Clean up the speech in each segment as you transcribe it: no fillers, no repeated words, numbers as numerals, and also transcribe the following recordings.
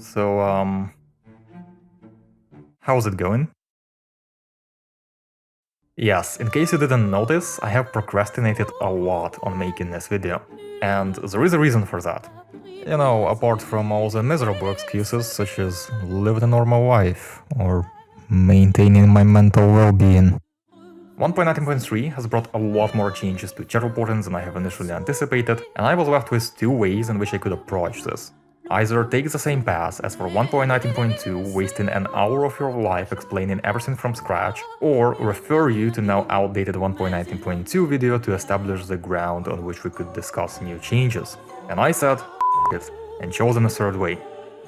So, how's it going? Yes, in case you didn't notice, I have procrastinated a lot on making this video. And there is a reason for that. You know, apart from all the miserable excuses such as living a normal life or maintaining my mental well-being. 1.19.3 has brought a lot more changes to chat reporting than I have initially anticipated, and I was left with two ways in which I could approach this. Either take the same path as for 1.19.2, wasting an hour of your life explaining everything from scratch, or refer you to now outdated 1.19.2 video to establish the ground on which we could discuss new changes. And I said, it, and chosen a third way.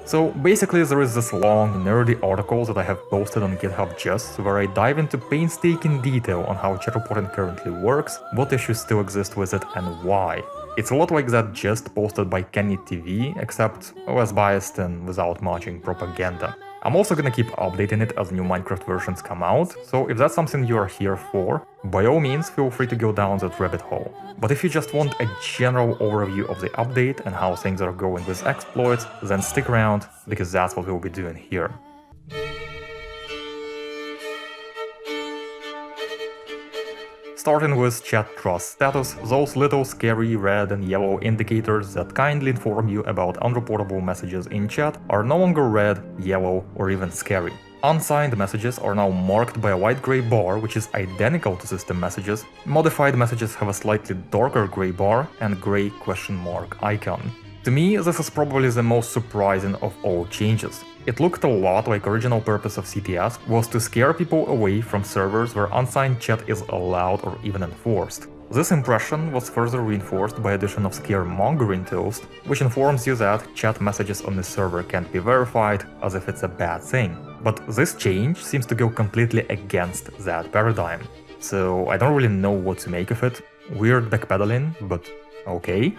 So basically there is this long, nerdy article that I have posted on GitHub Just, where I dive into painstaking detail on how chat reporting currently works, what issues still exist with it and why. It's a lot like that Just posted by Kenny TV, except less biased and without much propaganda. I'm also gonna keep updating it as new Minecraft versions come out, so if that's something you are here for, by all means feel free to go down that rabbit hole. But if you just want a general overview of the update and how things are going with exploits, then stick around, because that's what we'll be doing here. Starting with chat trust status, those little scary red and yellow indicators that kindly inform you about unreportable messages in chat are no longer red, yellow, or even scary. Unsigned messages are now marked by a light gray bar, which is identical to system messages. Modified messages have a slightly darker gray bar and gray question mark icon. To me, this is probably the most surprising of all changes. It looked a lot like original purpose of CTS was to scare people away from servers where unsigned chat is allowed or even enforced. This impression was further reinforced by addition of scaremongering toast, which informs you that chat messages on the server can't be verified, as if it's a bad thing. But this change seems to go completely against that paradigm. So I don't really know what to make of it. Weird backpedaling, but okay.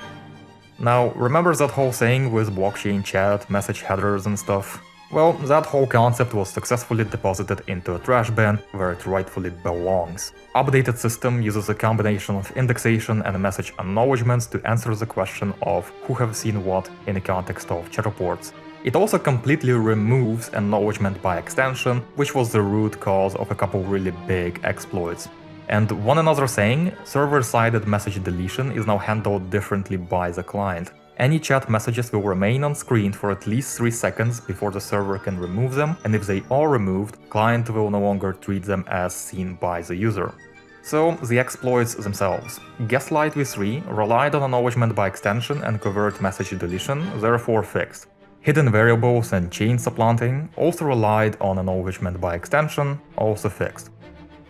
Now, remember that whole thing with blockchain chat, message headers and stuff? Well, that whole concept was successfully deposited into a trash bin where it rightfully belongs. Updated system uses a combination of indexation and message acknowledgements to answer the question of who have seen what in the context of chat reports. It also completely removes acknowledgement by extension, which was the root cause of a couple really big exploits. And one another thing, server-sided message deletion is now handled differently by the client. Any chat messages will remain on screen for at least 3 seconds before the server can remove them, and if they are removed, client will no longer treat them as seen by the user. So, the exploits themselves. Gaslight v3 relied on acknowledgement by extension and covert message deletion, therefore fixed. Hidden variables and chain supplanting also relied on acknowledgement by extension, also fixed.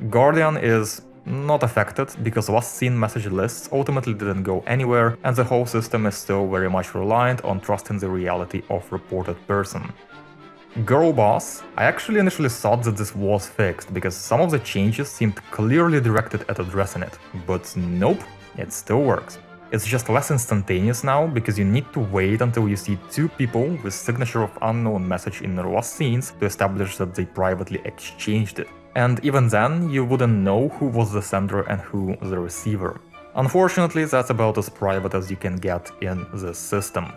Guardian is not affected because last seen message lists ultimately didn't go anywhere, and the whole system is still very much reliant on trusting the reality of reported person. Girl boss, I actually initially thought that this was fixed because some of the changes seemed clearly directed at addressing it, but nope, it still works. It's just less instantaneous now because you need to wait until you see two people with signature of unknown message in their last scenes to establish that they privately exchanged it. And even then, you wouldn't know who was the sender and who the receiver. Unfortunately, that's about as private as you can get in this system.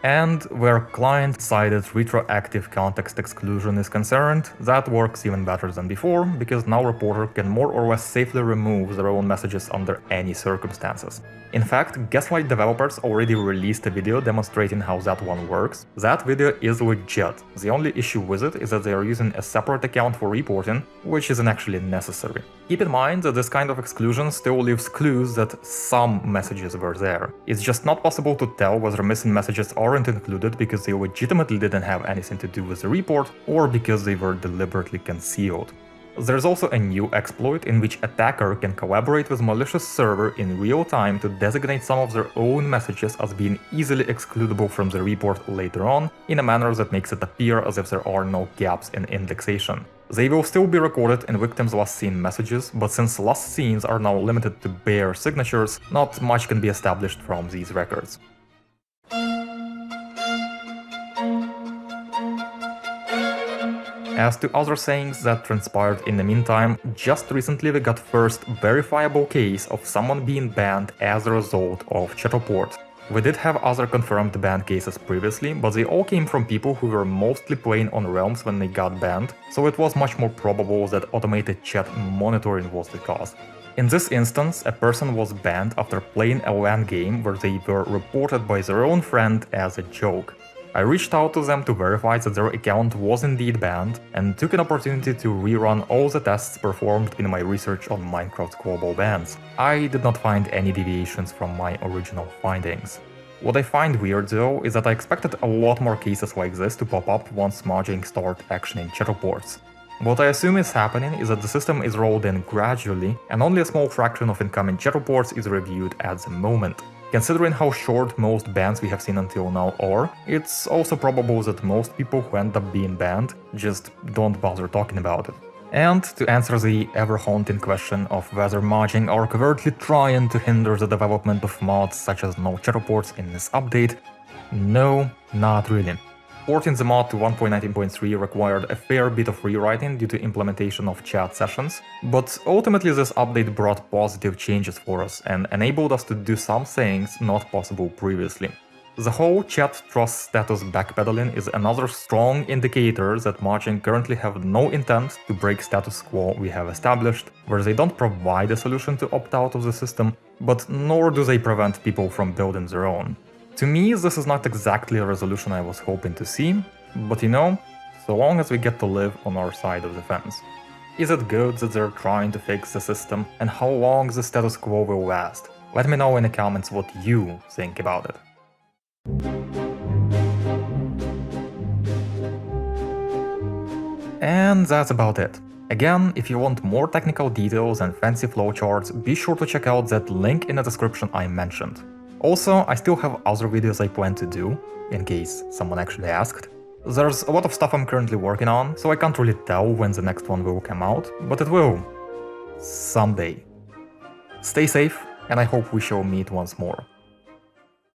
And where client-sided retroactive context exclusion is concerned, that works even better than before, because now reporter can more or less safely remove their own messages under any circumstances. In fact, Gaslight developers already released a video demonstrating how that one works. That video is legit. The only issue with it is that they are using a separate account for reporting, which isn't actually necessary. Keep in mind that this kind of exclusion still leaves clues that some messages were there. It's just not possible to tell whether missing messages aren't included because they legitimately didn't have anything to do with the report, or because they were deliberately concealed. There's also a new exploit in which attacker can collaborate with malicious server in real time to designate some of their own messages as being easily excludable from the report later on, in a manner that makes it appear as if there are no gaps in indexation. They will still be recorded in victims' last seen messages, but since last scenes are now limited to bare signatures, not much can be established from these records. As to other things that transpired in the meantime, just recently we got first verifiable case of someone being banned as a result of chat report. We did have other confirmed banned cases previously, but they all came from people who were mostly playing on realms when they got banned, so it was much more probable that automated chat monitoring was the cause. In this instance, a person was banned after playing a LAN game where they were reported by their own friend as a joke. I reached out to them to verify that their account was indeed banned, and took an opportunity to rerun all the tests performed in my research on Minecraft's global bans. I did not find any deviations from my original findings. What I find weird though is that I expected a lot more cases like this to pop up once Mojang start actioning chat reports. What I assume is happening is that the system is rolled in gradually, and only a small fraction of incoming chat reports is reviewed at the moment. Considering how short most bans we have seen until now are, it's also probable that most people who end up being banned just don't bother talking about it. And to answer the ever-haunting question of whether Mojang are covertly trying to hinder the development of mods such as no chat reports in this update, no, not really. Porting the mod to 1.19.3 required a fair bit of rewriting due to implementation of chat sessions, but ultimately this update brought positive changes for us and enabled us to do some things not possible previously. The whole chat trust status backpedaling is another strong indicator that Mojang currently have no intent to break status quo we have established, where they don't provide a solution to opt out of the system, but nor do they prevent people from building their own. To me, this is not exactly a resolution I was hoping to see, but you know, so long as we get to live on our side of the fence. Is it good that they're trying to fix the system, and how long the status quo will last? Let me know in the comments what you think about it. And that's about it. Again, if you want more technical details and fancy flowcharts, be sure to check out that link in the description I mentioned. Also, I still have other videos I plan to do, in case someone actually asked. There's a lot of stuff I'm currently working on, so I can't really tell when the next one will come out, but it will. Someday. Stay safe, and I hope we shall meet once more.